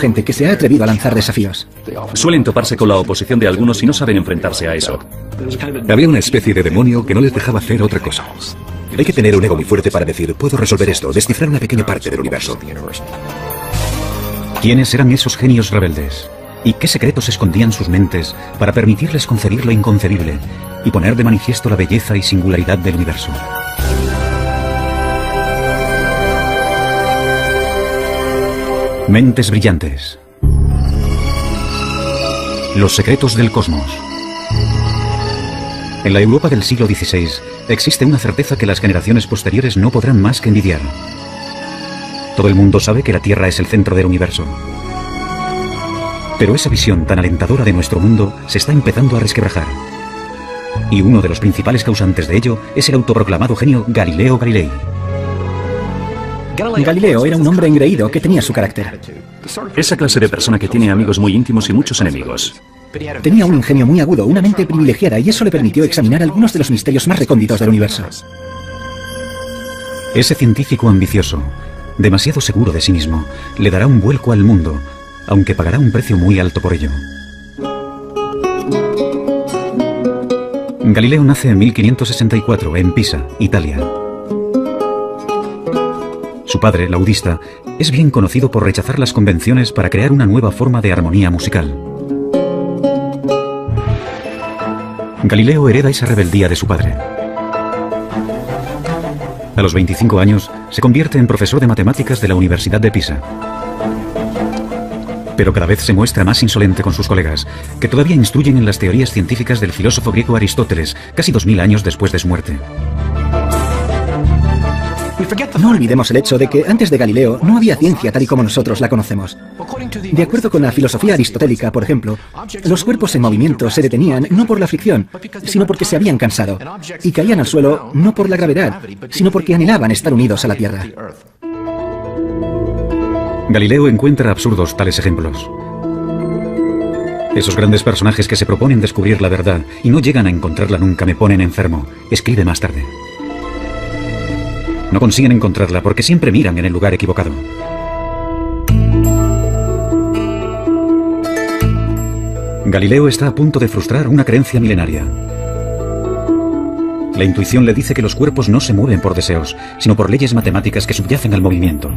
gente que se ha atrevido a lanzar desafíos. Suelen toparse con la oposición de algunos y no saben enfrentarse a eso. Había una especie de demonio que no les dejaba hacer otra cosa. Hay que tener un ego muy fuerte para decir, puedo resolver esto, descifrar una pequeña parte del universo. ¿Quiénes eran esos genios rebeldes? ¿Y qué secretos escondían sus mentes para permitirles concebir lo inconcebible y poner de manifiesto la belleza y singularidad del universo? Mentes brillantes. Los secretos del cosmos. En la Europa del siglo XVI existe una certeza que las generaciones posteriores no podrán más que envidiar. Todo el mundo sabe que la Tierra es el centro del universo. Pero esa visión tan alentadora de nuestro mundo se está empezando a resquebrajar. Y uno de los principales causantes de ello es el autoproclamado genio Galileo Galilei. Galileo era un hombre engreído que tenía su carácter. Esa clase de persona que tiene amigos muy íntimos y muchos enemigos. Tenía un ingenio muy agudo, una mente privilegiada, y eso le permitió examinar algunos de los misterios más recónditos del universo. Ese científico ambicioso, demasiado seguro de sí mismo, le dará un vuelco al mundo, aunque pagará un precio muy alto por ello. Galileo nace en 1564 en Pisa, Italia. Su padre, laudista, es bien conocido por rechazar las convenciones para crear una nueva forma de armonía musical. Galileo hereda esa rebeldía de su padre. A los 25 años, se convierte en profesor de matemáticas de la Universidad de Pisa. Pero cada vez se muestra más insolente con sus colegas, que todavía instruyen en las teorías científicas del filósofo griego Aristóteles, casi 2000 años después de su muerte. No olvidemos el hecho de que antes de Galileo no había ciencia tal y como nosotros la conocemos. De acuerdo con la filosofía aristotélica, por ejemplo, los cuerpos en movimiento se detenían no por la fricción, sino porque se habían cansado, y caían al suelo no por la gravedad, sino porque anhelaban estar unidos a la Tierra. Galileo encuentra absurdos tales ejemplos. Esos grandes personajes que se proponen descubrir la verdad y no llegan a encontrarla nunca me ponen enfermo, escribe más tarde. No consiguen encontrarla porque siempre miran en el lugar equivocado. Galileo está a punto de frustrar una creencia milenaria. La intuición le dice que los cuerpos no se mueven por deseos, sino por leyes matemáticas que subyacen al movimiento.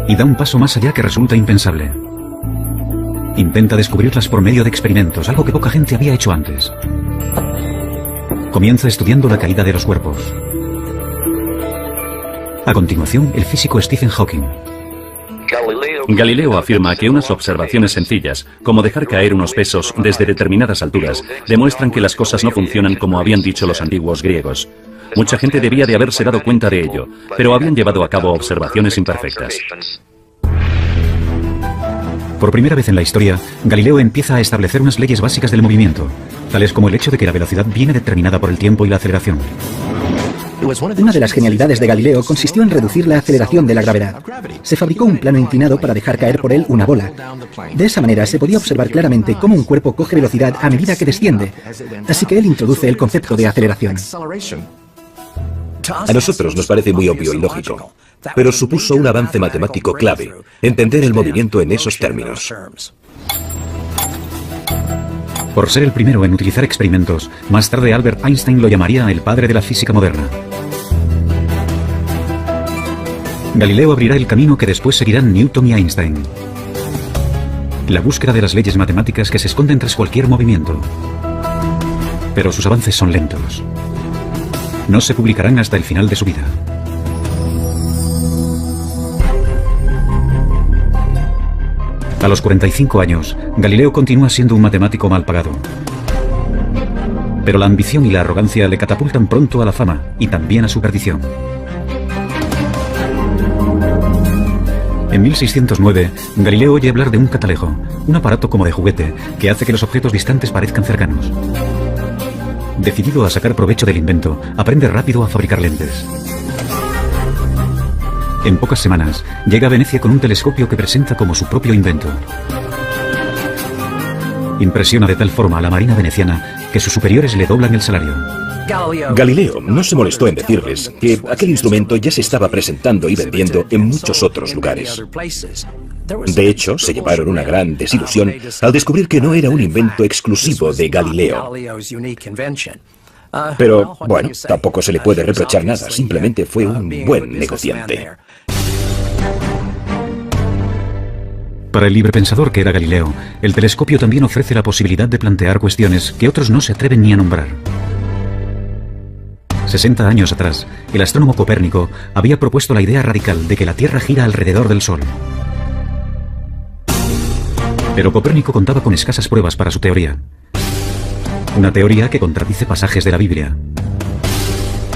Y da un paso más allá que resulta impensable. Intenta descubrirlas por medio de experimentos, algo que poca gente había hecho antes. Comienza estudiando la caída de los cuerpos. A continuación, el físico Stephen Hawking. Galileo afirma que unas observaciones sencillas, como dejar caer unos pesos desde determinadas alturas, demuestran que las cosas no funcionan como habían dicho los antiguos griegos. Mucha gente debía de haberse dado cuenta de ello, pero habían llevado a cabo observaciones imperfectas. Por primera vez en la historia, Galileo empieza a establecer unas leyes básicas del movimiento, tales como el hecho de que la velocidad viene determinada por el tiempo y la aceleración. Una de las genialidades de Galileo consistió en reducir la aceleración de la gravedad. Se fabricó un plano inclinado para dejar caer por él una bola. De esa manera se podía observar claramente cómo un cuerpo coge velocidad a medida que desciende, así que él introduce el concepto de aceleración. A nosotros nos parece muy obvio y lógico, pero supuso un avance matemático clave, entender el movimiento en esos términos. Por ser el primero en utilizar experimentos, más tarde Albert Einstein lo llamaría el padre de la física moderna. Galileo abrirá el camino que después seguirán Newton y Einstein. La búsqueda de las leyes matemáticas que se esconden tras cualquier movimiento. Pero sus avances son lentos. No se publicarán hasta el final de su vida. A los 45 años, Galileo continúa siendo un matemático mal pagado. Pero la ambición y la arrogancia le catapultan pronto a la fama y también a su perdición. En 1609, Galileo oye hablar de un catalejo, un aparato como de juguete que hace que los objetos distantes parezcan cercanos. Decidido a sacar provecho del invento, aprende rápido a fabricar lentes. En pocas semanas, llega a Venecia con un telescopio que presenta como su propio invento. Impresiona de tal forma a la marina veneciana que sus superiores le doblan el salario. Galileo no se molestó en decirles que aquel instrumento ya se estaba presentando y vendiendo en muchos otros lugares. De hecho, se llevaron una gran desilusión al descubrir que no era un invento exclusivo de Galileo. Pero, bueno, tampoco se le puede reprochar nada, simplemente fue un buen negociante. Para el librepensador que era Galileo, el telescopio también ofrece la posibilidad de plantear cuestiones que otros no se atreven ni a nombrar. 60 años atrás, el astrónomo Copérnico había propuesto la idea radical de que la Tierra gira alrededor del Sol. Pero Copérnico contaba con escasas pruebas para su teoría. Una teoría que contradice pasajes de la Biblia.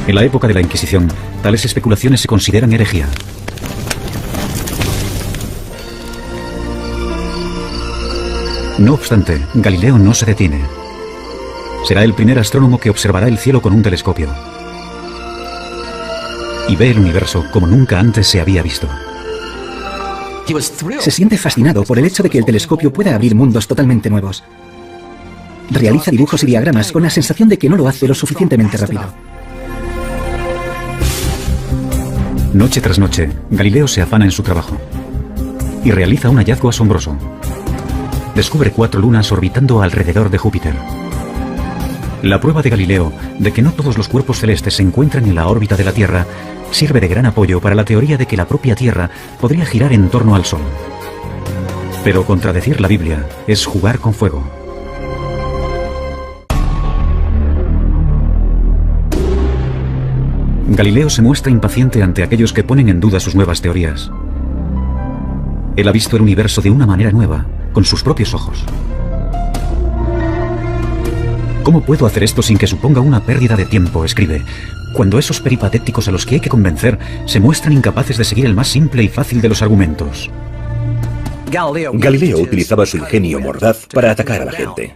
En la época de la Inquisición, tales especulaciones se consideran herejía. No obstante, Galileo no se detiene. Será el primer astrónomo que observará el cielo con un telescopio. Y ve el universo como nunca antes se había visto. Se siente fascinado por el hecho de que el telescopio pueda abrir mundos totalmente nuevos. Realiza dibujos y diagramas con la sensación de que no lo hace lo suficientemente rápido. Noche tras noche, Galileo se afana en su trabajo y realiza un hallazgo asombroso. Descubre 4 lunas orbitando alrededor de Júpiter. La prueba de Galileo de que no todos los cuerpos celestes se encuentran en la órbita de la Tierra sirve de gran apoyo para la teoría de que la propia Tierra podría girar en torno al Sol. Pero contradecir la Biblia es jugar con fuego. Galileo se muestra impaciente ante aquellos que ponen en duda sus nuevas teorías. Él ha visto el universo de una manera nueva, con sus propios ojos. ¿Cómo puedo hacer esto sin que suponga una pérdida de tiempo?, escribe, cuando esos peripatéticos a los que hay que convencer se muestran incapaces de seguir el más simple y fácil de los argumentos. Galileo utilizaba su ingenio mordaz para atacar a la gente,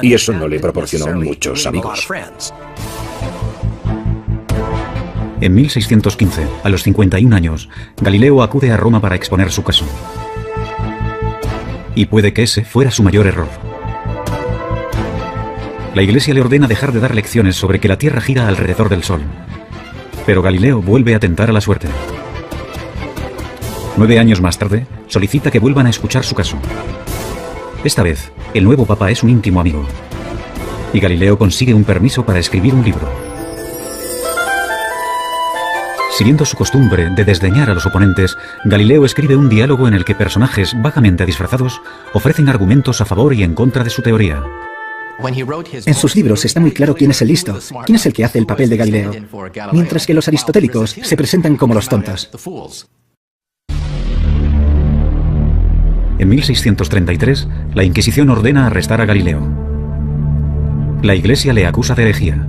y eso no le proporcionó muchos amigos. En 1615, a los 51 años, Galileo acude a Roma para exponer su caso. Y puede que ese fuera su mayor error. La Iglesia le ordena dejar de dar lecciones sobre que la Tierra gira alrededor del Sol. Pero Galileo vuelve a tentar a la suerte. 9 años más tarde, solicita que vuelvan a escuchar su caso. Esta vez, el nuevo Papa es un íntimo amigo. Y Galileo consigue un permiso para escribir un libro. Siguiendo su costumbre de desdeñar a los oponentes, Galileo escribe un diálogo en el que personajes vagamente disfrazados ofrecen argumentos a favor y en contra de su teoría. En sus libros está muy claro quién es el listo, quién es el que hace el papel de Galileo, mientras que los aristotélicos se presentan como los tontos. En 1633, la Inquisición ordena arrestar a Galileo. La Iglesia le acusa de herejía.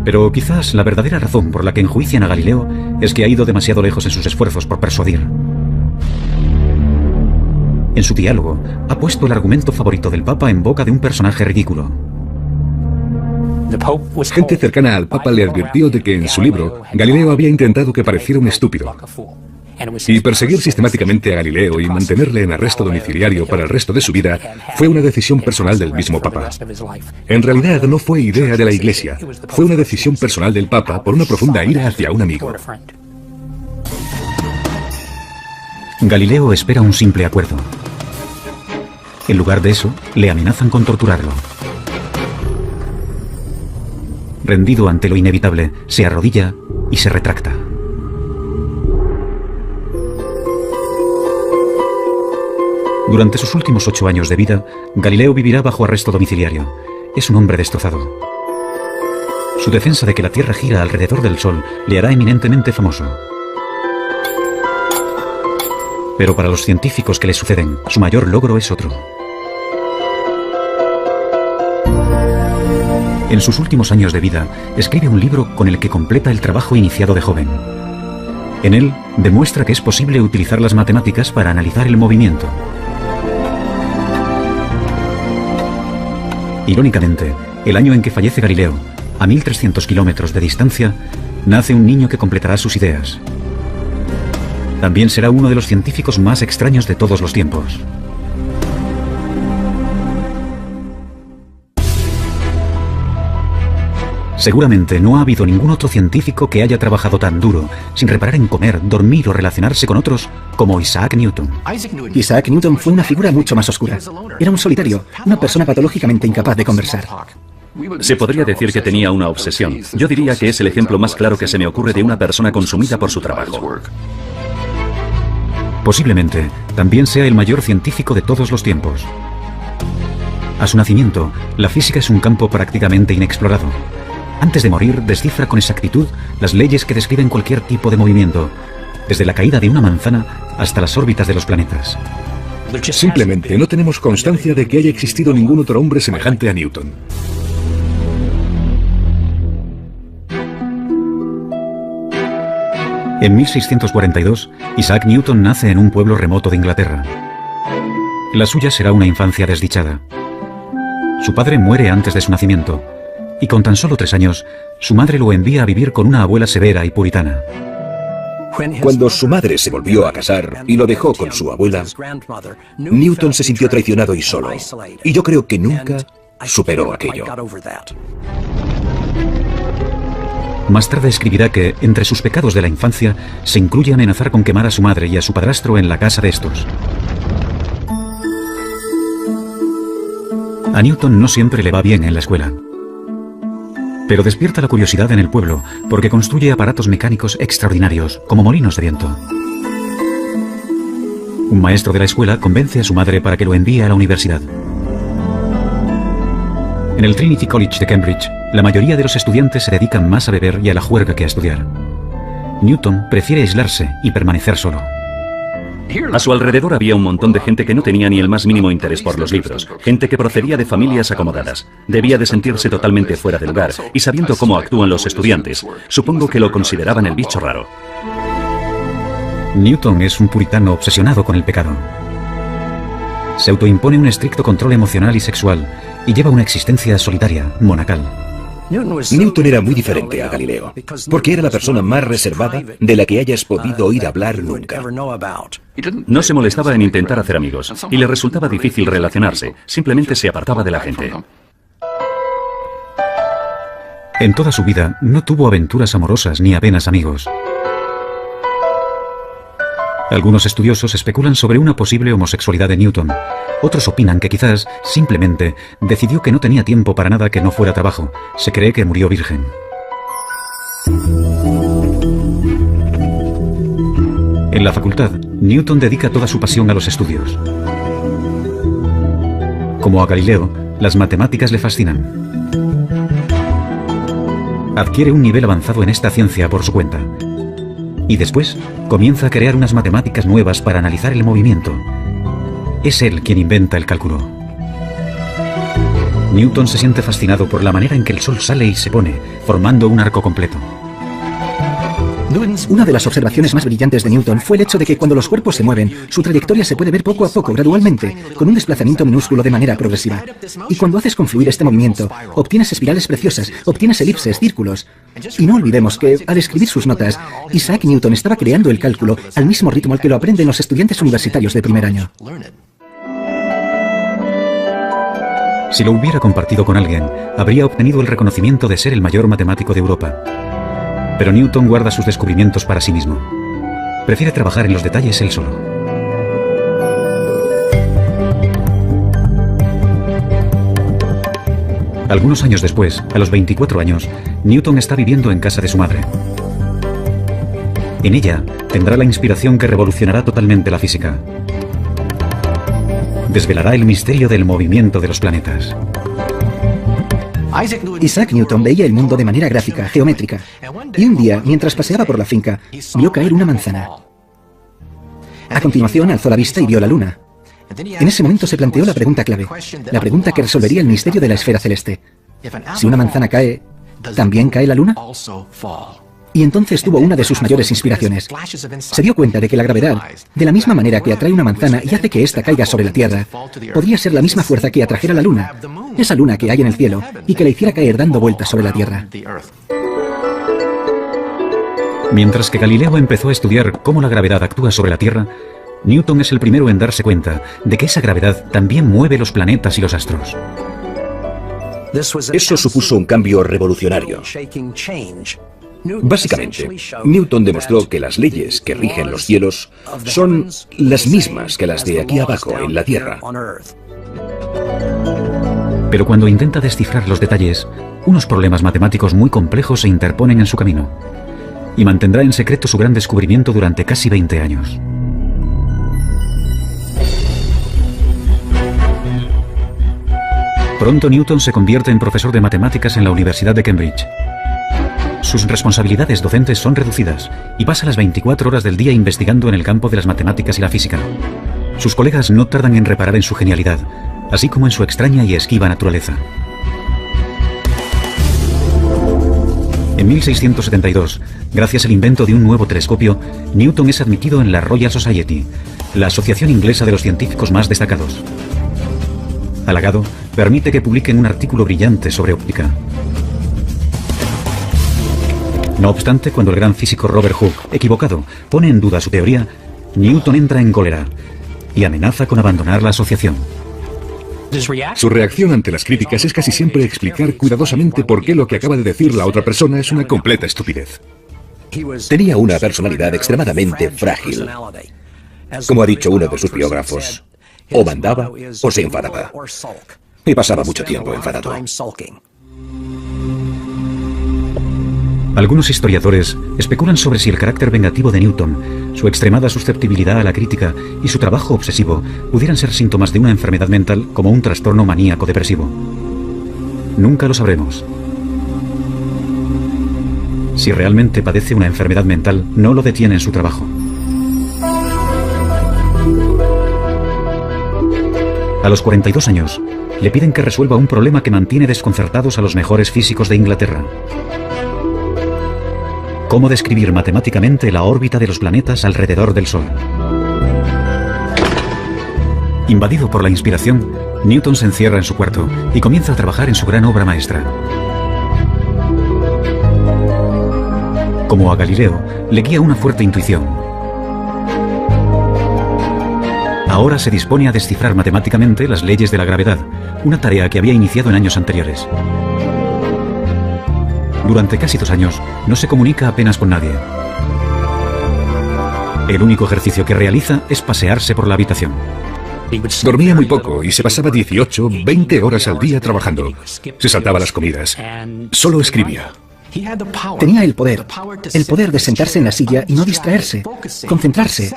Pero quizás la verdadera razón por la que enjuician a Galileo es que ha ido demasiado lejos en sus esfuerzos por persuadir. En su diálogo, ha puesto el argumento favorito del Papa en boca de un personaje ridículo. Gente cercana al Papa le advirtió de que en su libro Galileo había intentado que pareciera un estúpido. Y perseguir sistemáticamente a Galileo y mantenerle en arresto domiciliario para el resto de su vida fue una decisión personal del mismo Papa. En realidad no fue idea de la Iglesia, fue una decisión personal del Papa por una profunda ira hacia un amigo. Galileo espera un simple acuerdo. En lugar de eso, le amenazan con torturarlo. Rendido ante lo inevitable, se arrodilla y se retracta. Durante sus últimos 8 años de vida, Galileo vivirá bajo arresto domiciliario. Es un hombre destrozado. Su defensa de que la Tierra gira alrededor del Sol le hará eminentemente famoso. Pero para los científicos que le suceden, su mayor logro es otro. En sus últimos años de vida, escribe un libro con el que completa el trabajo iniciado de joven. En él, demuestra que es posible utilizar las matemáticas para analizar el movimiento. Irónicamente, el año en que fallece Galileo, a 1300 kilómetros de distancia, nace un niño que completará sus ideas. También será uno de los científicos más extraños de todos los tiempos. Seguramente no ha habido ningún otro científico que haya trabajado tan duro, sin reparar en comer, dormir o relacionarse con otros, como Isaac Newton. Isaac Newton fue una figura mucho más oscura. Era un solitario, una persona patológicamente incapaz de conversar. Se podría decir que tenía una obsesión. Yo diría que es el ejemplo más claro que se me ocurre de una persona consumida por su trabajo. Posiblemente también sea el mayor científico de todos los tiempos. A su nacimiento, la física es un campo prácticamente inexplorado. Antes de morir, descifra con exactitud las leyes que describen cualquier tipo de movimiento, desde la caída de una manzana hasta las órbitas de los planetas. Simplemente no tenemos constancia de que haya existido ningún otro hombre semejante a Newton. En 1642, Isaac Newton nace en un pueblo remoto de Inglaterra. La suya será una infancia desdichada. Su padre muere antes de su nacimiento, y con tan solo 3 años, su madre lo envía a vivir con una abuela severa y puritana. Cuando su madre se volvió a casar y lo dejó con su abuela, Newton se sintió traicionado y solo. Y yo creo que nunca superó aquello. Más tarde escribirá que, entre sus pecados de la infancia, se incluye amenazar con quemar a su madre y a su padrastro en la casa de estos. A Newton no siempre le va bien en la escuela. Pero despierta la curiosidad en el pueblo porque construye aparatos mecánicos extraordinarios, como molinos de viento. Un maestro de la escuela convence a su madre para que lo envíe a la universidad. En el Trinity College de Cambridge, la mayoría de los estudiantes se dedican más a beber y a la juerga que a estudiar. Newton prefiere aislarse y permanecer solo. A su alrededor había un montón de gente que no tenía ni el más mínimo interés por los libros, gente que procedía de familias acomodadas. Debía de sentirse totalmente fuera de lugar, y sabiendo cómo actúan los estudiantes, supongo que lo consideraban el bicho raro. Newton es un puritano obsesionado con el pecado. Se autoimpone un estricto control emocional y sexual, y lleva una existencia solitaria, monacal. Newton era muy diferente a Galileo, porque era la persona más reservada de la que hayas podido oír hablar nunca. No se molestaba en intentar hacer amigos, y le resultaba difícil relacionarse, simplemente se apartaba de la gente. En toda su vida no tuvo aventuras amorosas ni apenas amigos. Algunos estudiosos especulan sobre una posible homosexualidad de Newton. Otros opinan que quizás, simplemente, decidió que no tenía tiempo para nada que no fuera trabajo. Se cree que murió virgen. En la facultad, Newton dedica toda su pasión a los estudios. Como a Galileo, las matemáticas le fascinan. Adquiere un nivel avanzado en esta ciencia por su cuenta. Y después, comienza a crear unas matemáticas nuevas para analizar el movimiento. Es él quien inventa el cálculo. Newton se siente fascinado por la manera en que el Sol sale y se pone, formando un arco completo. Una de las observaciones más brillantes de Newton fue el hecho de que cuando los cuerpos se mueven, su trayectoria se puede ver poco a poco, gradualmente, con un desplazamiento minúsculo de manera progresiva. Y cuando haces confluir este movimiento, obtienes espirales preciosas, obtienes elipses, círculos. Y no olvidemos que, al escribir sus notas, Isaac Newton estaba creando el cálculo al mismo ritmo al que lo aprenden los estudiantes universitarios de primer año. Si lo hubiera compartido con alguien, habría obtenido el reconocimiento de ser el mayor matemático de Europa. Pero Newton guarda sus descubrimientos para sí mismo. Prefiere trabajar en los detalles él solo. Algunos años después, a los 24 años, Newton está viviendo en casa de su madre. En ella tendrá la inspiración que revolucionará totalmente la física. Desvelará el misterio del movimiento de los planetas. Isaac Newton veía el mundo de manera gráfica, geométrica. Y un día, mientras paseaba por la finca, vio caer una manzana. A continuación, alzó la vista y vio la luna. En ese momento se planteó la pregunta clave, la pregunta que resolvería el misterio de la esfera celeste. Si una manzana cae, ¿también cae la luna? Y entonces tuvo una de sus mayores inspiraciones. Se dio cuenta de que la gravedad, de la misma manera que atrae una manzana y hace que ésta caiga sobre la Tierra, podría ser la misma fuerza que atrajera la luna, esa luna que hay en el cielo, y que la hiciera caer dando vueltas sobre la Tierra. Mientras que Galileo empezó a estudiar cómo la gravedad actúa sobre la Tierra, Newton es el primero en darse cuenta de que esa gravedad también mueve los planetas y los astros. Eso supuso un cambio revolucionario. Básicamente, Newton demostró que las leyes que rigen los cielos son las mismas que las de aquí abajo en la Tierra. Pero cuando intenta descifrar los detalles, unos problemas matemáticos muy complejos se interponen en su camino, y mantendrá en secreto su gran descubrimiento durante casi 20 años. Pronto Newton se convierte en profesor de matemáticas en la Universidad de Cambridge. Sus responsabilidades docentes son reducidas y pasa las 24 horas del día investigando en el campo de las matemáticas y la física. Sus colegas no tardan en reparar en su genialidad, así como en su extraña y esquiva naturaleza. En 1672, gracias al invento de un nuevo telescopio, Newton es admitido en la Royal Society, la asociación inglesa de los científicos más destacados. Halagado, permite que publiquen un artículo brillante sobre óptica. No obstante, cuando el gran físico Robert Hooke, equivocado, pone en duda su teoría, Newton entra en cólera y amenaza con abandonar la asociación. Su reacción ante las críticas es casi siempre explicar cuidadosamente por qué lo que acaba de decir la otra persona es una completa estupidez. Tenía una personalidad extremadamente frágil. Como ha dicho uno de sus biógrafos, o mandaba o se enfadaba. Y pasaba mucho tiempo enfadado. Algunos historiadores especulan sobre si el carácter vengativo de Newton, su extremada susceptibilidad a la crítica y su trabajo obsesivo pudieran ser síntomas de una enfermedad mental como un trastorno maníaco depresivo. Nunca lo sabremos. Si realmente padece una enfermedad mental, no lo detiene en su trabajo. A los 42 años, le piden que resuelva un problema que mantiene desconcertados a los mejores físicos de Inglaterra. ¿Cómo describir matemáticamente la órbita de los planetas alrededor del Sol? Invadido por la inspiración, Newton se encierra en su cuarto y comienza a trabajar en su gran obra maestra. Como a Galileo, le guía una fuerte intuición. Ahora se dispone a descifrar matemáticamente las leyes de la gravedad, una tarea que había iniciado en años anteriores. Durante casi 2 años, no se comunica apenas con nadie. El único ejercicio que realiza es pasearse por la habitación. Dormía muy poco y se pasaba 18, 20 horas al día trabajando. Se saltaba las comidas. Solo escribía. Tenía el poder de sentarse en la silla y no distraerse, concentrarse,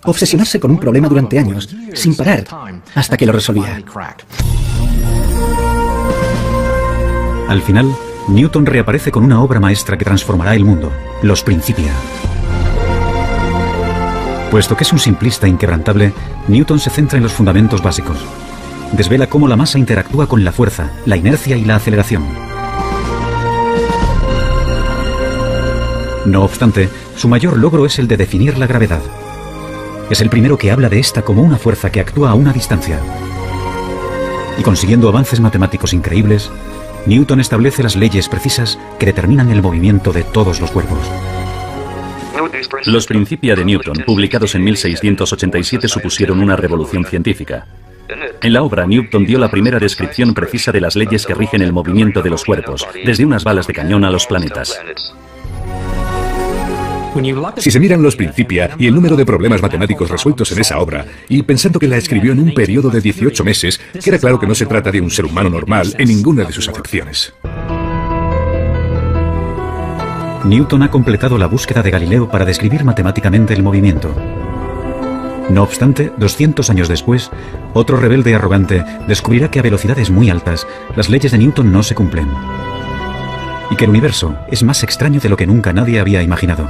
obsesionarse con un problema durante años, sin parar, hasta que lo resolvía. Al final, Newton reaparece con una obra maestra que transformará el mundo, Los Principia. Puesto que es un simplista inquebrantable, Newton se centra en los fundamentos básicos. Desvela cómo la masa interactúa con la fuerza, la inercia y la aceleración. No obstante, su mayor logro es el de definir la gravedad. Es el primero que habla de esta como una fuerza que actúa a una distancia. Y consiguiendo avances matemáticos increíbles, Newton establece las leyes precisas que determinan el movimiento de todos los cuerpos. Los Principia de Newton, publicados en 1687, supusieron una revolución científica. En la obra, Newton dio la primera descripción precisa de las leyes que rigen el movimiento de los cuerpos, desde unas balas de cañón a los planetas. Si se miran los Principia y el número de problemas matemáticos resueltos en esa obra, y pensando que la escribió en un periodo de 18 meses, queda claro que no se trata de un ser humano normal en ninguna de sus acepciones. Newton ha completado la búsqueda de Galileo para describir matemáticamente el movimiento. No obstante, 200 años después, otro rebelde y arrogante descubrirá que a velocidades muy altas, las leyes de Newton no se cumplen. Y que el universo es más extraño de lo que nunca nadie había imaginado.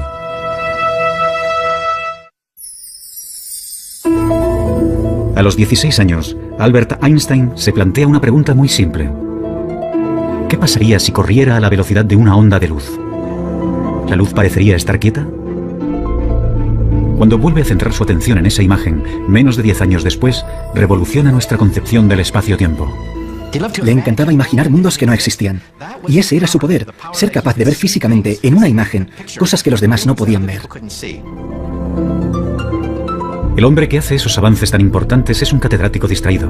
A los 16 años, Albert Einstein se plantea una pregunta muy simple. ¿Qué pasaría si corriera a la velocidad de una onda de luz? ¿La luz parecería estar quieta? Cuando vuelve a centrar su atención en esa imagen, menos de 10 años después, revoluciona nuestra concepción del espacio-tiempo. Le encantaba imaginar mundos que no existían. Y ese era su poder, ser capaz de ver físicamente en una imagen cosas que los demás no podían ver. El hombre que hace esos avances tan importantes es un catedrático distraído,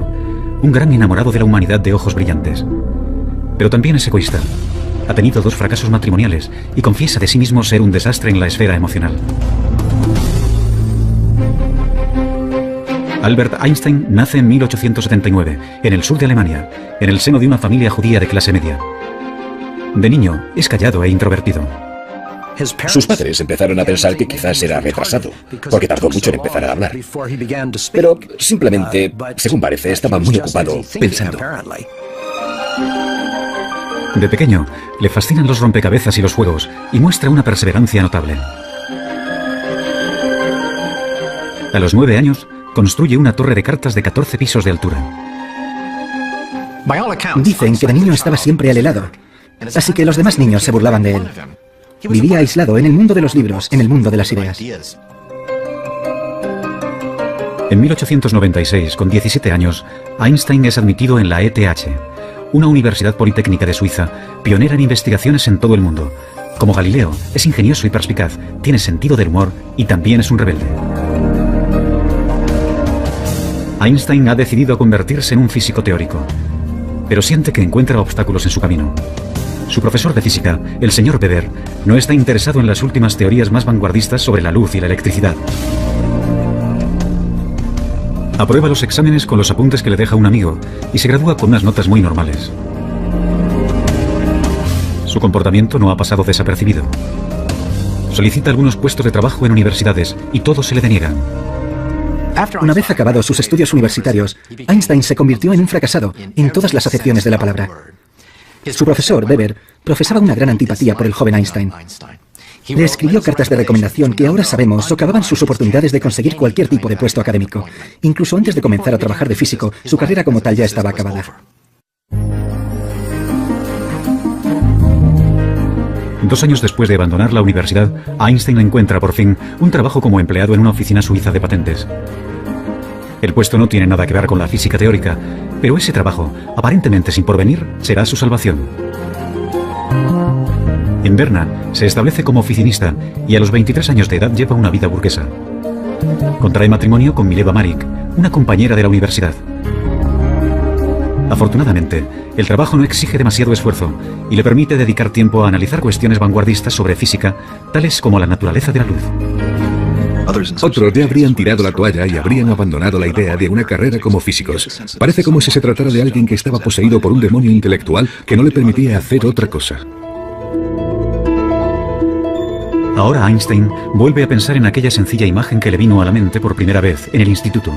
un gran enamorado de la humanidad de ojos brillantes. pero también es egoísta. Ha tenido 2 fracasos matrimoniales y confiesa de sí mismo ser un desastre en la esfera emocional. Albert Einstein nace en 1879, en el sur de Alemania, en el seno de una familia judía de clase media. De niño, es callado e introvertido. Sus padres empezaron a pensar que quizás era retrasado, porque tardó mucho en empezar a hablar. Pero simplemente, según parece, estaba muy ocupado pensando. De pequeño, le fascinan los rompecabezas y los juegos, y muestra una perseverancia notable. A los 9 años, construye una torre de cartas de 14 pisos de altura. Dicen que de niño estaba siempre al helado, así que los demás niños se burlaban de él. Vivía aislado en el mundo de los libros, en el mundo de las ideas. En 1896, con 17 años, Einstein es admitido en la ETH, una universidad politécnica de Suiza, pionera en investigaciones en todo el mundo. Como Galileo, es ingenioso y perspicaz, tiene sentido del humor y también es un rebelde. Einstein ha decidido convertirse en un físico teórico, pero siente que encuentra obstáculos en su camino. Su profesor de física, el señor Weber, no está interesado en las últimas teorías más vanguardistas sobre la luz y la electricidad. Aprueba los exámenes con los apuntes que le deja un amigo y se gradúa con unas notas muy normales. Su comportamiento no ha pasado desapercibido. Solicita algunos puestos de trabajo en universidades y todos se le deniegan. Una vez acabados sus estudios universitarios, Einstein se convirtió en un fracasado en todas las acepciones de la palabra. Su profesor, Weber, profesaba una gran antipatía por el joven Einstein. Le escribió cartas de recomendación que ahora sabemos socavaban sus oportunidades de conseguir cualquier tipo de puesto académico. Incluso antes de comenzar a trabajar de físico, su carrera como tal ya estaba acabada. Dos años después de abandonar la universidad, Einstein encuentra por fin un trabajo como empleado en una oficina suiza de patentes. El puesto no tiene nada que ver con la física teórica, pero ese trabajo, aparentemente sin porvenir, será su salvación. En Berna se establece como oficinista y a los 23 años de edad lleva una vida burguesa. Contrae matrimonio con Mileva Maric, una compañera de la universidad. Afortunadamente, el trabajo no exige demasiado esfuerzo y le permite dedicar tiempo a analizar cuestiones vanguardistas sobre física, tales como la naturaleza de la luz. Otros ya habrían tirado la toalla y habrían abandonado la idea de una carrera como físicos. Parece como si se tratara de alguien que estaba poseído por un demonio intelectual que no le permitía hacer otra cosa. Ahora Einstein vuelve a pensar en aquella sencilla imagen que le vino a la mente por primera vez en el instituto.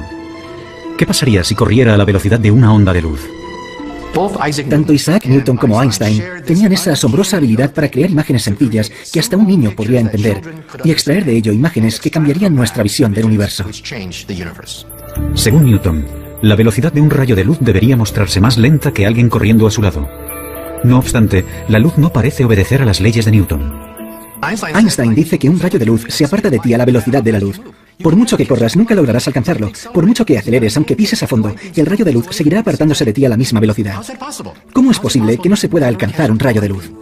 ¿Qué pasaría si corriera a la velocidad de una onda de luz? Tanto Isaac Newton como Einstein tenían esa asombrosa habilidad para crear imágenes sencillas que hasta un niño podría entender y extraer de ello imágenes que cambiarían nuestra visión del universo. Según Newton, la velocidad de un rayo de luz debería mostrarse más lenta que alguien corriendo a su lado. No obstante, la luz no parece obedecer a las leyes de Newton. Einstein dice que un rayo de luz se aparta de ti a la velocidad de la luz. Por mucho que corras, nunca lograrás alcanzarlo. Por mucho que aceleres, aunque pises a fondo, el rayo de luz seguirá apartándose de ti a la misma velocidad. ¿Cómo es posible que no se pueda alcanzar un rayo de luz?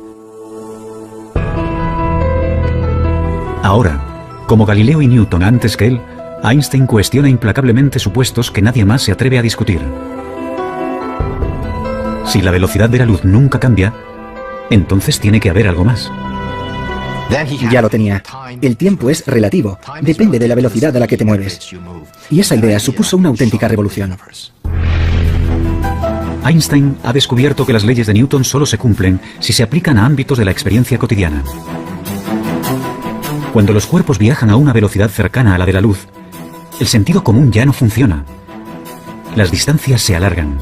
Ahora, como Galileo y Newton antes que él, Einstein cuestiona implacablemente supuestos que nadie más se atreve a discutir. Si la velocidad de la luz nunca cambia, entonces tiene que haber algo más. Ya lo tenía. El tiempo es relativo, depende de la velocidad a la que te mueves. Y esa idea supuso una auténtica revolución. Einstein ha descubierto que las leyes de Newton solo se cumplen si se aplican a ámbitos de la experiencia cotidiana. Cuando los cuerpos viajan a una velocidad cercana a la de la luz, el sentido común ya no funciona. Las distancias se alargan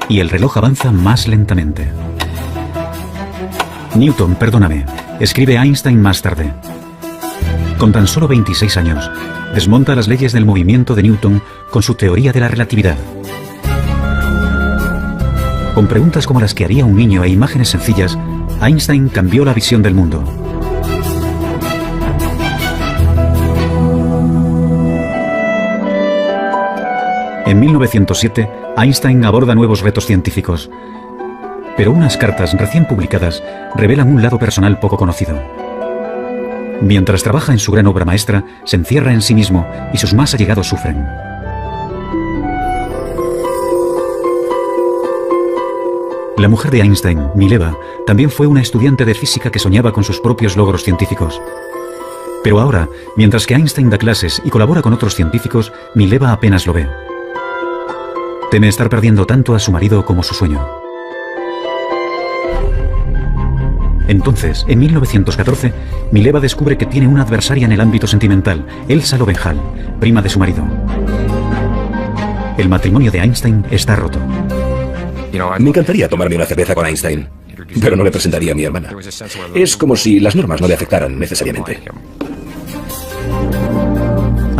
y el reloj avanza más lentamente. Newton, perdóname, escribe Einstein más tarde. Con tan solo 26 años, desmonta las leyes del movimiento de Newton con su teoría de la relatividad. Con preguntas como las que haría un niño e imágenes sencillas, Einstein cambió la visión del mundo. En 1907, Einstein aborda nuevos retos científicos. Pero unas cartas recién publicadas revelan un lado personal poco conocido. Mientras trabaja en su gran obra maestra, se encierra en sí mismo y sus más allegados sufren. La mujer de Einstein, Mileva, también fue una estudiante de física que soñaba con sus propios logros científicos. Pero ahora, mientras que Einstein da clases y colabora con otros científicos, Mileva apenas lo ve. Teme estar perdiendo tanto a su marido como su sueño. Entonces, en 1914, Mileva descubre que tiene una adversaria en el ámbito sentimental, Elsa Lovenhall, prima de su marido. El matrimonio de Einstein está roto. Me encantaría tomarme una cerveza con Einstein, pero no le presentaría a mi hermana. Es como si las normas no le afectaran necesariamente.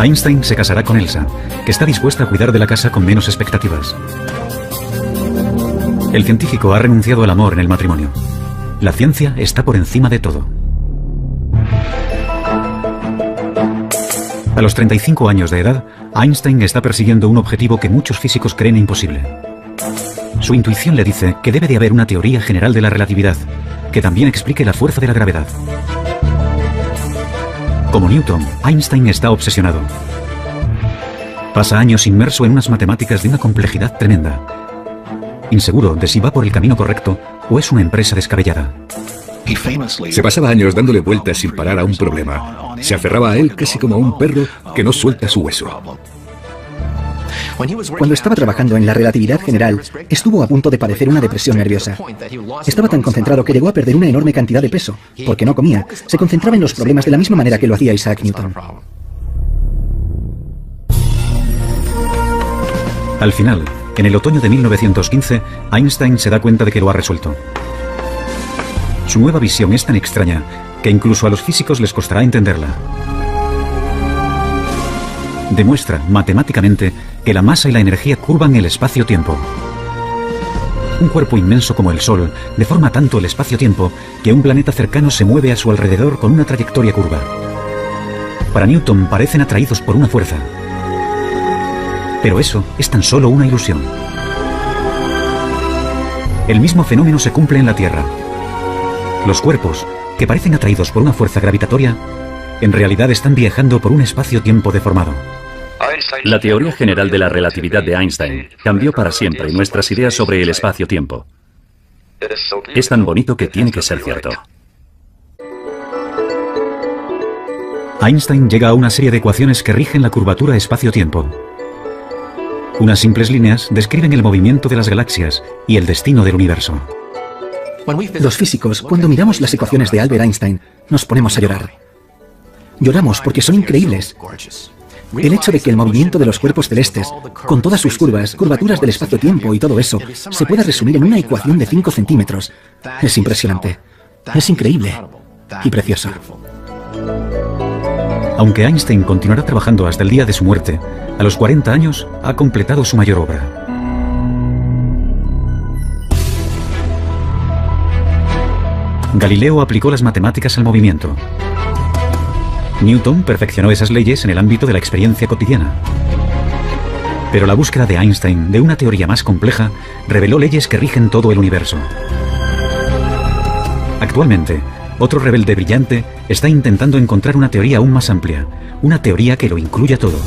Einstein se casará con Elsa, que está dispuesta a cuidar de la casa con menos expectativas. El científico ha renunciado al amor en el matrimonio. La ciencia está por encima de todo. A los 35 años de edad, Einstein está persiguiendo un objetivo que muchos físicos creen imposible. Su intuición le dice que debe de haber una teoría general de la relatividad, que también explique la fuerza de la gravedad. Como Newton, Einstein está obsesionado. Pasa años inmerso en unas matemáticas de una complejidad tremenda, inseguro de si va por el camino correcto o es una empresa descabellada. Se pasaba años dándole vueltas sin parar a un problema. Se aferraba a él casi como a un perro que no suelta su hueso. Cuando estaba trabajando en la relatividad general, estuvo a punto de padecer una depresión nerviosa. Estaba tan concentrado que llegó a perder una enorme cantidad de peso. Porque no comía, se concentraba en los problemas de la misma manera que lo hacía Isaac Newton. Al final, en el otoño de 1915, Einstein se da cuenta de que lo ha resuelto. Su nueva visión es tan extraña que incluso a los físicos les costará entenderla. Demuestra matemáticamente que la masa y la energía curvan el espacio-tiempo. Un cuerpo inmenso como el Sol deforma tanto el espacio-tiempo que un planeta cercano se mueve a su alrededor con una trayectoria curva. Para Newton parecen atraídos por una fuerza. Pero eso es tan solo una ilusión. El mismo fenómeno se cumple en la Tierra. Los cuerpos, que parecen atraídos por una fuerza gravitatoria, en realidad están viajando por un espacio-tiempo deformado. La teoría general de la relatividad de Einstein cambió para siempre nuestras ideas sobre el espacio-tiempo. Es tan bonito que tiene que ser cierto. Einstein llega a una serie de ecuaciones que rigen la curvatura espacio-tiempo. Unas simples líneas describen el movimiento de las galaxias y el destino del universo. Los físicos, cuando miramos las ecuaciones de Albert Einstein, nos ponemos a llorar. Lloramos porque son increíbles. El hecho de que el movimiento de los cuerpos celestes, con todas sus curvas, curvaturas del espacio-tiempo y todo eso, se pueda resumir en una ecuación de 5 centímetros, es impresionante. Es increíble y precioso. Aunque Einstein continuará trabajando hasta el día de su muerte, a los 40 años ha completado su mayor obra. Galileo aplicó las matemáticas al movimiento. Newton perfeccionó esas leyes en el ámbito de la experiencia cotidiana. Pero la búsqueda de Einstein de una teoría más compleja reveló leyes que rigen todo el universo. Actualmente, otro rebelde brillante está intentando encontrar una teoría aún más amplia, una teoría que lo incluya todo.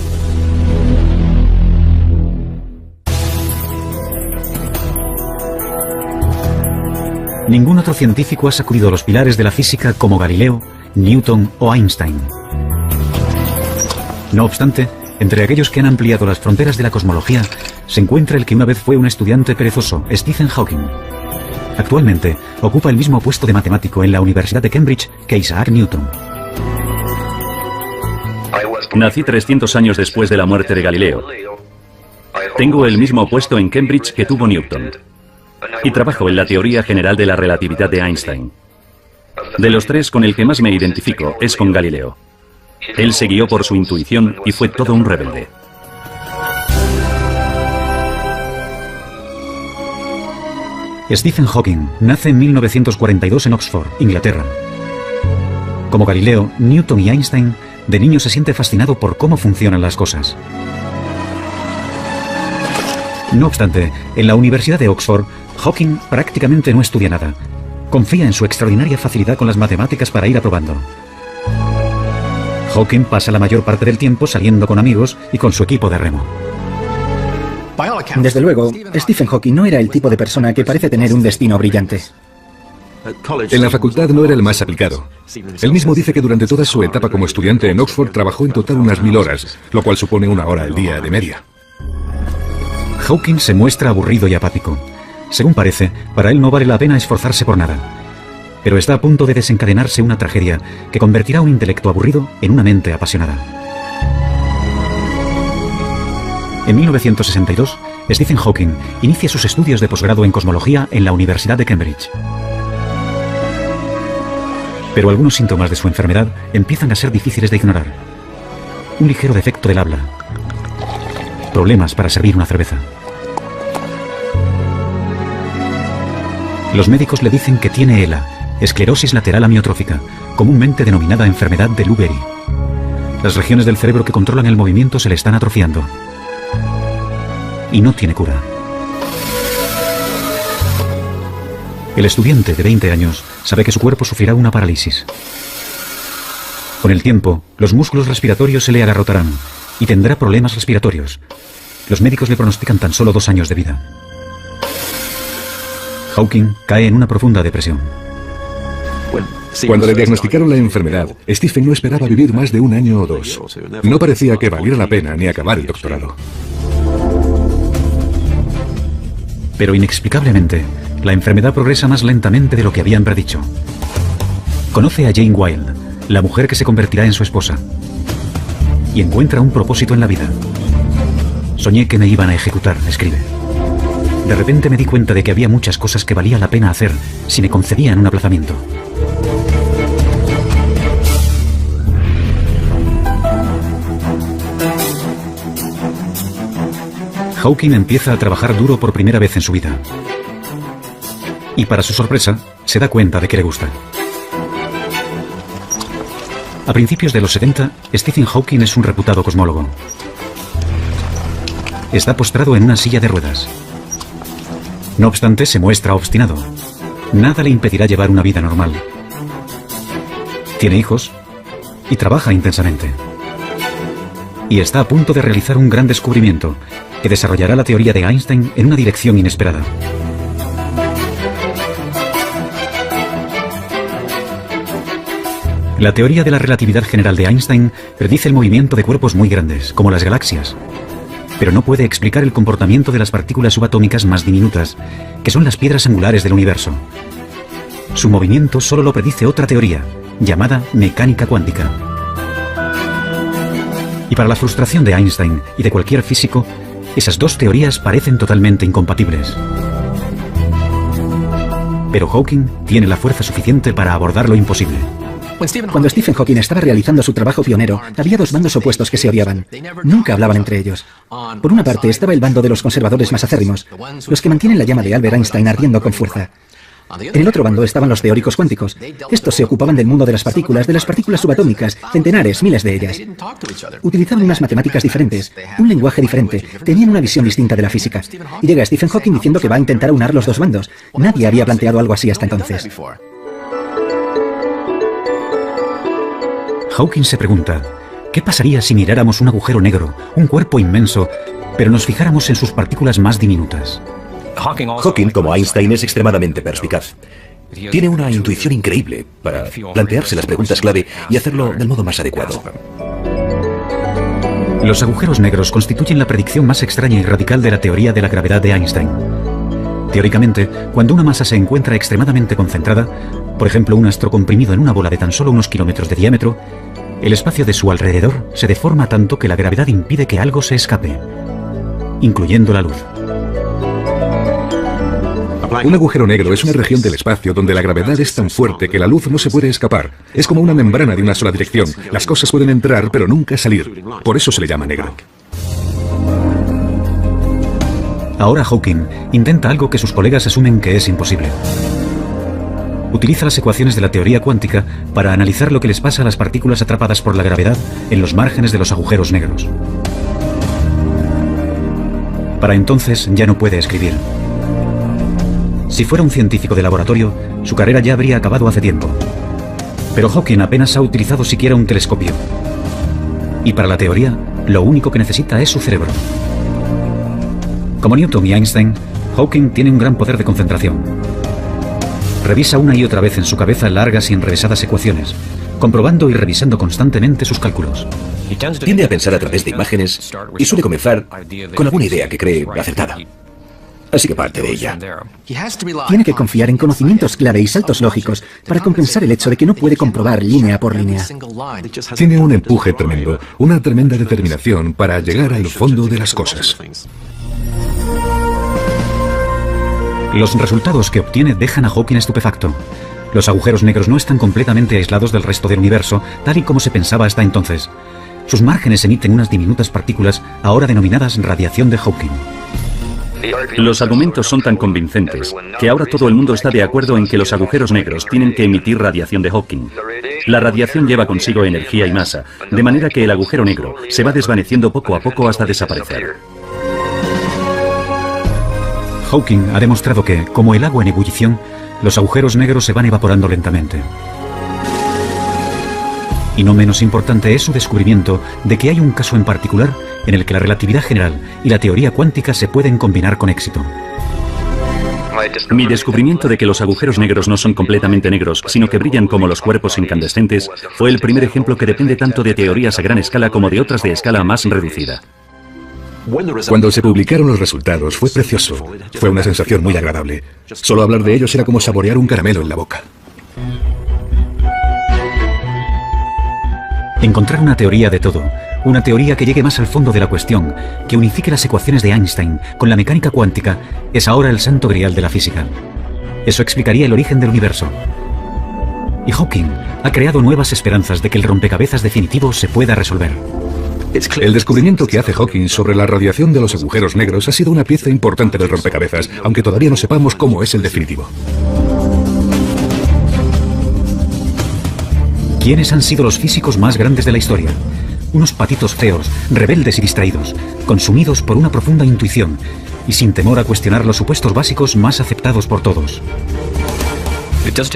Ningún otro científico ha sacudido los pilares de la física como Galileo, Newton o Einstein. No obstante, entre aquellos que han ampliado las fronteras de la cosmología, se encuentra el que una vez fue un estudiante perezoso, Stephen Hawking. Actualmente, ocupa el mismo puesto de matemático en la Universidad de Cambridge que Isaac Newton. Nací 300 años después de la muerte de Galileo. Tengo el mismo puesto en Cambridge que tuvo Newton. Y trabajo en la teoría general de la relatividad de Einstein. De los tres, con el que más me identifico es con Galileo. Él se guió por su intuición y fue todo un rebelde. Stephen Hawking nace en 1942 en Oxford, Inglaterra. Como Galileo, Newton y Einstein, de niño se siente fascinado por cómo funcionan las cosas. No obstante, en la Universidad de Oxford, Hawking prácticamente no estudia nada. Confía en su extraordinaria facilidad con las matemáticas para ir aprobando. Hawking pasa la mayor parte del tiempo saliendo con amigos y con su equipo de remo. Desde luego, Stephen Hawking no era el tipo de persona que parece tener un destino brillante. En la facultad no era el más aplicado. Él mismo dice que durante toda su etapa como estudiante en Oxford trabajó en total unas 1000 horas, lo cual supone 1 hora al día de media. Hawking se muestra aburrido y apático. Según parece, para él no vale la pena esforzarse por nada. Pero está a punto de desencadenarse una tragedia que convertirá un intelecto aburrido en una mente apasionada. En 1962, Stephen Hawking inicia sus estudios de posgrado en cosmología en la Universidad de Cambridge. Pero algunos síntomas de su enfermedad empiezan a ser difíciles de ignorar. Un ligero defecto del habla. Problemas para servir una cerveza. Los médicos le dicen que tiene ELA, esclerosis lateral amiotrófica, comúnmente denominada enfermedad de Lou Gehrig. Las regiones del cerebro que controlan el movimiento se le están atrofiando. Y no tiene cura. El estudiante de 20 años sabe que su cuerpo sufrirá una parálisis. Con el tiempo, los músculos respiratorios se le agarrotarán y tendrá problemas respiratorios. Los médicos le pronostican tan solo 2 años de vida. Hawking cae en una profunda depresión. Cuando le diagnosticaron la enfermedad, Stephen no esperaba vivir más de 1 año o 2. No parecía que valiera la pena ni acabar el doctorado. Pero inexplicablemente, la enfermedad progresa más lentamente de lo que habían predicho. Conoce a Jane Wilde, la mujer que se convertirá en su esposa, y encuentra un propósito en la vida. Soñé que me iban a ejecutar, escribe. De repente me di cuenta de que había muchas cosas que valía la pena hacer si me concedían un aplazamiento. Hawking empieza a trabajar duro por primera vez en su vida. Y para su sorpresa, se da cuenta de que le gusta. A principios de los 70, Stephen Hawking es un reputado cosmólogo. Está postrado en una silla de ruedas. No obstante, se muestra obstinado. Nada le impedirá llevar una vida normal. Tiene hijos y trabaja intensamente. Y está a punto de realizar un gran descubrimiento que desarrollará la teoría de Einstein en una dirección inesperada. La teoría de la relatividad general de Einstein predice el movimiento de cuerpos muy grandes, como las galaxias, pero no puede explicar el comportamiento de las partículas subatómicas más diminutas, que son las piedras angulares del universo. Su movimiento solo lo predice otra teoría, llamada mecánica cuántica. Y para la frustración de Einstein y de cualquier físico, esas dos teorías parecen totalmente incompatibles. Pero Hawking tiene la fuerza suficiente para abordar lo imposible. Cuando Stephen Hawking estaba realizando su trabajo pionero, había 2 bandos opuestos que se odiaban. Nunca hablaban entre ellos. Por una parte estaba el bando de los conservadores más acérrimos, los que mantienen la llama de Albert Einstein ardiendo con fuerza. En el otro bando estaban los teóricos cuánticos. Estos se ocupaban del mundo de las partículas subatómicas, centenares, miles de ellas. Utilizaban unas matemáticas diferentes, un lenguaje diferente, tenían una visión distinta de la física. Y llega Stephen Hawking diciendo que va a intentar aunar los 2 bandos. Nadie había planteado algo así hasta entonces. Hawking se pregunta, ¿qué pasaría si miráramos un agujero negro, un cuerpo inmenso, pero nos fijáramos en sus partículas más diminutas? Hawking, como Einstein, es extremadamente perspicaz. Tiene una intuición increíble para plantearse las preguntas clave y hacerlo del modo más adecuado. Los agujeros negros constituyen la predicción más extraña y radical de la teoría de la gravedad de Einstein. Teóricamente, cuando una masa se encuentra extremadamente concentrada, por ejemplo un astro comprimido en una bola de tan solo unos kilómetros de diámetro, el espacio de su alrededor se deforma tanto que la gravedad impide que algo se escape, incluyendo la luz. Un agujero negro es una región del espacio donde la gravedad es tan fuerte que la luz no se puede escapar. Es como una membrana de una sola dirección. Las cosas pueden entrar, pero nunca salir. Por eso se le llama negro. Ahora Hawking intenta algo que sus colegas asumen que es imposible. Utiliza las ecuaciones de la teoría cuántica para analizar lo que les pasa a las partículas atrapadas por la gravedad en los márgenes de los agujeros negros. Para entonces ya no puede escribir. Si fuera un científico de laboratorio, su carrera ya habría acabado hace tiempo. Pero Hawking apenas ha utilizado siquiera un telescopio. Y para la teoría, lo único que necesita es su cerebro. Como Newton y Einstein, Hawking tiene un gran poder de concentración. Revisa una y otra vez en su cabeza largas y enrevesadas ecuaciones, comprobando y revisando constantemente sus cálculos. Tiende a pensar a través de imágenes y suele comenzar con alguna idea que cree acertada. Así que parte de ella. Tiene que confiar en conocimientos clave y saltos lógicos para compensar el hecho de que no puede comprobar línea por línea. Tiene un empuje tremendo, una tremenda determinación para llegar al fondo de las cosas. Los resultados que obtiene dejan a Hawking estupefacto. Los agujeros negros no están completamente aislados del resto del universo, tal y como se pensaba hasta entonces. Sus márgenes emiten unas diminutas partículas, ahora denominadas radiación de Hawking. Los argumentos son tan convincentes que ahora todo el mundo está de acuerdo en que los agujeros negros tienen que emitir radiación de Hawking. La radiación lleva consigo energía y masa, de manera que el agujero negro se va desvaneciendo poco a poco hasta desaparecer. Hawking ha demostrado que, como el agua en ebullición, los agujeros negros se van evaporando lentamente. Y no menos importante es su descubrimiento de que hay un caso en particular en el que la relatividad general y la teoría cuántica se pueden combinar con éxito. Mi descubrimiento de que los agujeros negros no son completamente negros, sino que brillan como los cuerpos incandescentes, fue el primer ejemplo que depende tanto de teorías a gran escala como de otras de escala más reducida. Cuando se publicaron los resultados fue precioso. Fue una sensación muy agradable. Solo hablar de ellos era como saborear un caramelo en la boca. Encontrar una teoría de todo, una teoría que llegue más al fondo de la cuestión, que unifique las ecuaciones de Einstein con la mecánica cuántica, es ahora el santo grial de la física. Eso explicaría el origen del universo. Y Hawking ha creado nuevas esperanzas de que el rompecabezas definitivo se pueda resolver. El descubrimiento que hace Hawking sobre la radiación de los agujeros negros ha sido una pieza importante del rompecabezas, aunque todavía no sepamos cómo es el definitivo. ¿Quiénes han sido los físicos más grandes de la historia? Unos patitos feos, rebeldes y distraídos, consumidos por una profunda intuición y sin temor a cuestionar los supuestos básicos más aceptados por todos.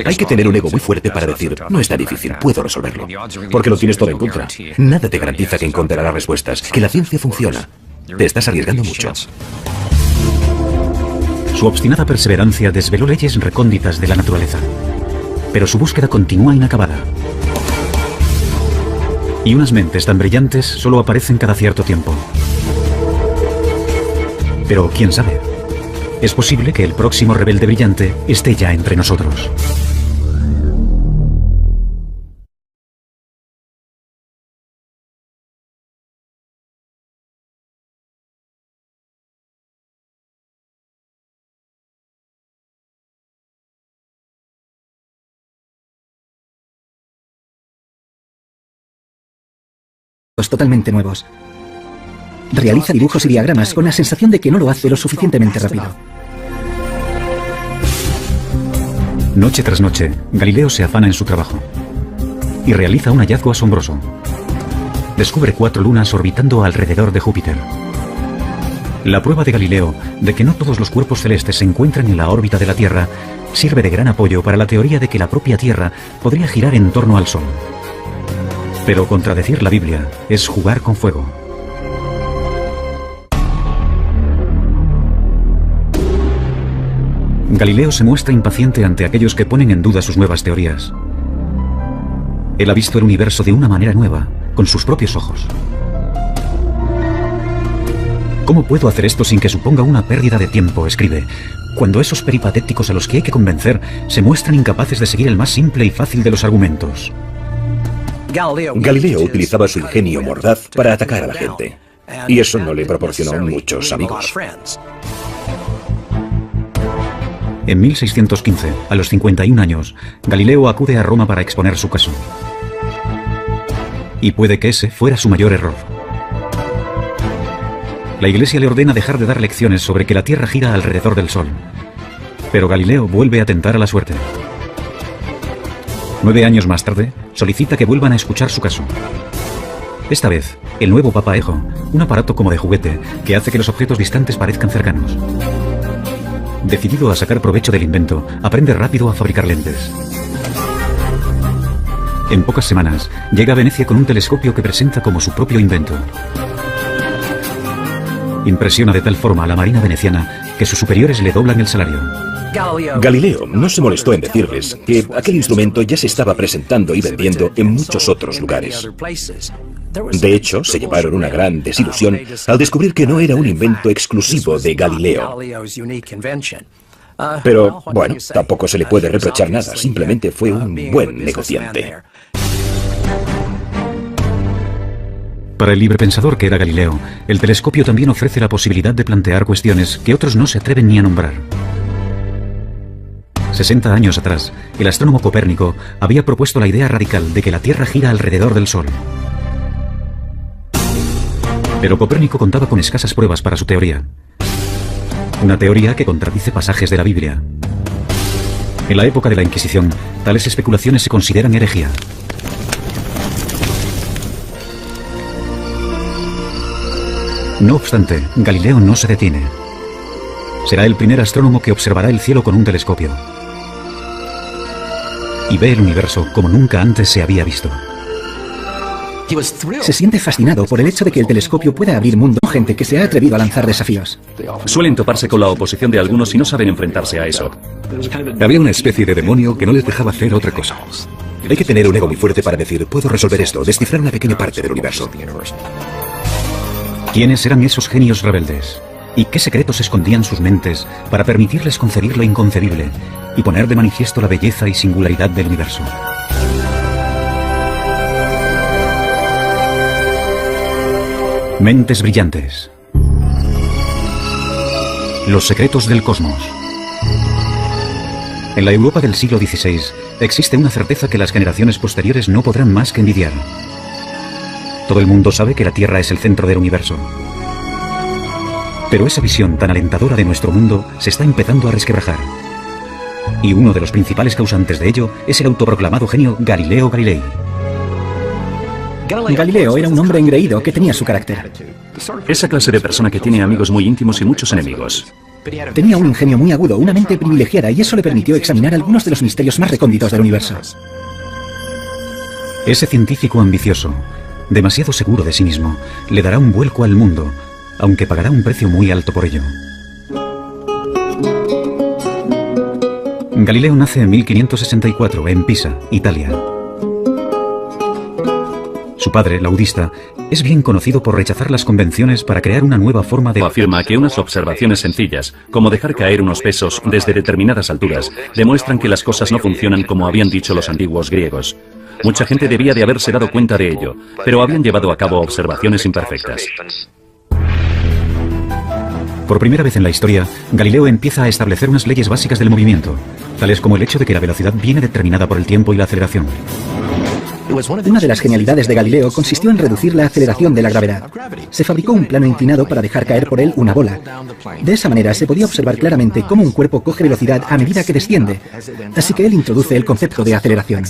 Hay que tener un ego muy fuerte para decir, no está difícil, puedo resolverlo. Porque lo tienes todo en contra. Nada te garantiza que encontrarás respuestas, que la ciencia funciona. Te estás arriesgando mucho. Su obstinada perseverancia desveló leyes recónditas de la naturaleza. Pero su búsqueda continúa inacabada. Y unas mentes tan brillantes solo aparecen cada cierto tiempo. Pero quién sabe, es posible que el próximo rebelde brillante esté ya entre nosotros. Totalmente nuevos. Realiza dibujos y diagramas con la sensación de que no lo hace lo suficientemente rápido. Noche tras noche, Galileo se afana en su trabajo y realiza un hallazgo asombroso. Descubre 4 lunas orbitando alrededor de Júpiter. La prueba de Galileo de que no todos los cuerpos celestes se encuentran en la órbita de la Tierra sirve de gran apoyo para la teoría de que la propia Tierra podría girar en torno al Sol. Pero contradecir la Biblia es jugar con fuego. Galileo se muestra impaciente ante aquellos que ponen en duda sus nuevas teorías. Él ha visto el universo de una manera nueva, con sus propios ojos. ¿Cómo puedo hacer esto sin que suponga una pérdida de tiempo?, escribe, cuando esos peripatéticos a los que hay que convencer se muestran incapaces de seguir el más simple y fácil de los argumentos. Galileo utilizaba su ingenio mordaz para atacar a la gente, y eso no le proporcionó muchos amigos. En 1615, a los 51 años, Galileo acude a Roma para exponer su caso. Y puede que ese fuera su mayor error. La Iglesia le ordena dejar de dar lecciones sobre que la Tierra gira alrededor del Sol. Pero Galileo vuelve a tentar a la suerte. 9 años más tarde, solicita que vuelvan a escuchar su caso. Esta vez, el nuevo Papa Ejo, un aparato como de juguete que hace que los objetos distantes parezcan cercanos. Decidido a sacar provecho del invento, aprende rápido a fabricar lentes. En pocas semanas, llega a Venecia con un telescopio que presenta como su propio invento. Impresiona de tal forma a la marina veneciana que sus superiores le doblan el salario. Galileo no se molestó en decirles que aquel instrumento ya se estaba presentando y vendiendo en muchos otros lugares. De hecho, se llevaron una gran desilusión al descubrir que no era un invento exclusivo de Galileo. Pero, bueno, tampoco se le puede reprochar nada, simplemente fue un buen negociante. Para el librepensador que era Galileo, el telescopio también ofrece la posibilidad de plantear cuestiones que otros no se atreven ni a nombrar. 60 años atrás, el astrónomo Copérnico había propuesto la idea radical de que la Tierra gira alrededor del Sol. Pero Copérnico contaba con escasas pruebas para su teoría. Una teoría que contradice pasajes de la Biblia. En la época de la Inquisición, tales especulaciones se consideran herejía. No obstante, Galileo no se detiene. Será el primer astrónomo que observará el cielo con un telescopio. Y ve el universo como nunca antes se había visto. Se siente fascinado por el hecho de que el telescopio pueda abrir mundo a gente que se ha atrevido a lanzar desafíos. Suelen toparse con la oposición de algunos y no saben enfrentarse a eso. Había una especie de demonio que no les dejaba hacer otra cosa. Hay que tener un ego muy fuerte para decir, puedo resolver esto, descifrar una pequeña parte del universo. ¿Quiénes eran esos genios rebeldes? ¿Y qué secretos escondían sus mentes para permitirles concebir lo inconcebible y poner de manifiesto la belleza y singularidad del universo? Mentes brillantes. Los secretos del cosmos. En la Europa del siglo XVI existe una certeza que las generaciones posteriores no podrán más que envidiar. Todo el mundo sabe que la Tierra es el centro del universo. Pero esa visión tan alentadora de nuestro mundo se está empezando a resquebrajar. Y uno de los principales causantes de ello es el autoproclamado genio Galileo Galilei. Galileo era un hombre engreído que tenía su carácter. Esa clase de persona que tiene amigos muy íntimos y muchos enemigos. Tenía un ingenio muy agudo, una mente privilegiada, y eso le permitió examinar algunos de los misterios más recónditos del universo. Ese científico ambicioso, demasiado seguro de sí mismo, le dará un vuelco al mundo, aunque pagará un precio muy alto por ello. Galileo nace en 1564 en Pisa, Italia. Su padre, laudista, es bien conocido por rechazar las convenciones para crear una nueva forma de... Afirma que unas observaciones sencillas, como dejar caer unos pesos desde determinadas alturas, demuestran que las cosas no funcionan como habían dicho los antiguos griegos. Mucha gente debía de haberse dado cuenta de ello, pero habían llevado a cabo observaciones imperfectas. Por primera vez en la historia, Galileo empieza a establecer unas leyes básicas del movimiento, tales como el hecho de que la velocidad viene determinada por el tiempo y la aceleración. Una de las genialidades de Galileo consistió en reducir la aceleración de la gravedad. Se fabricó un plano inclinado para dejar caer por él una bola. De esa manera se podía observar claramente cómo un cuerpo coge velocidad a medida que desciende. Así que él introduce el concepto de aceleración.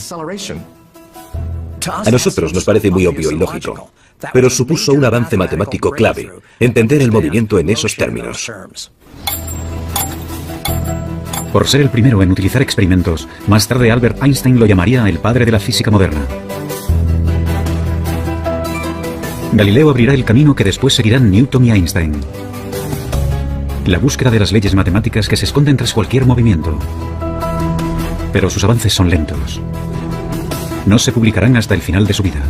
A nosotros nos parece muy obvio y lógico, pero supuso un avance matemático clave, entender el movimiento en esos términos. Por ser el primero en utilizar experimentos, más tarde Albert Einstein lo llamaría el padre de la física moderna. Galileo abrirá el camino que después seguirán Newton y Einstein. La búsqueda de las leyes matemáticas que se esconden tras cualquier movimiento. Pero sus avances son lentos. No se publicarán hasta el final de su vida.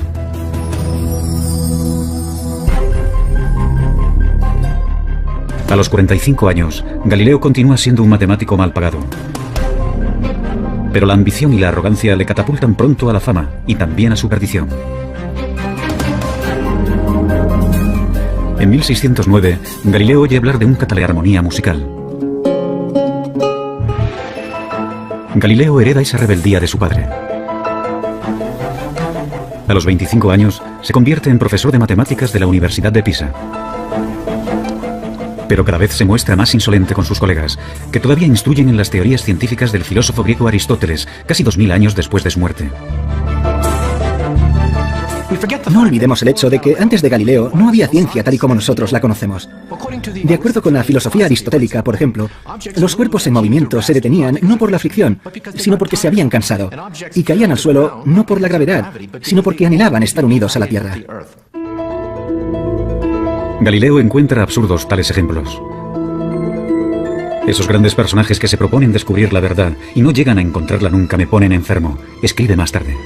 A los 45 años, Galileo continúa siendo un matemático mal pagado. Pero la ambición y la arrogancia le catapultan pronto a la fama y también a su perdición. En 1609, Galileo oye hablar de un catalearmonía musical. Galileo hereda esa rebeldía de su padre. A los 25 años, se convierte en profesor de matemáticas de la Universidad de Pisa. Pero cada vez se muestra más insolente con sus colegas, que todavía instruyen en las teorías científicas del filósofo griego Aristóteles, casi 2000 años después de su muerte. No olvidemos el hecho de que antes de Galileo no había ciencia tal y como nosotros la conocemos. De acuerdo con la filosofía aristotélica, por ejemplo, los cuerpos en movimiento se detenían no por la fricción, sino porque se habían cansado, y caían al suelo no por la gravedad, sino porque anhelaban estar unidos a la Tierra. Galileo encuentra absurdos tales ejemplos. Esos grandes personajes que se proponen descubrir la verdad y no llegan a encontrarla nunca me ponen enfermo, escribe más tarde.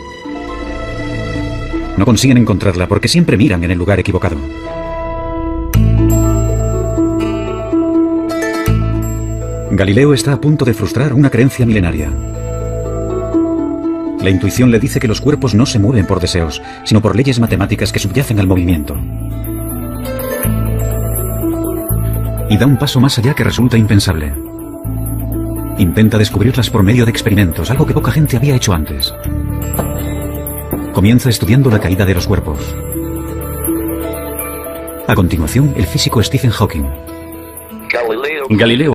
No consiguen encontrarla porque siempre miran en el lugar equivocado. Galileo está a punto de frustrar una creencia milenaria. La intuición le dice que los cuerpos no se mueven por deseos, sino por leyes matemáticas que subyacen al movimiento. Y da un paso más allá que resulta impensable. Intenta descubrirlas por medio de experimentos, algo que poca gente había hecho antes. Comienza estudiando la caída de los cuerpos. A continuación, el físico Stephen Hawking. Galileo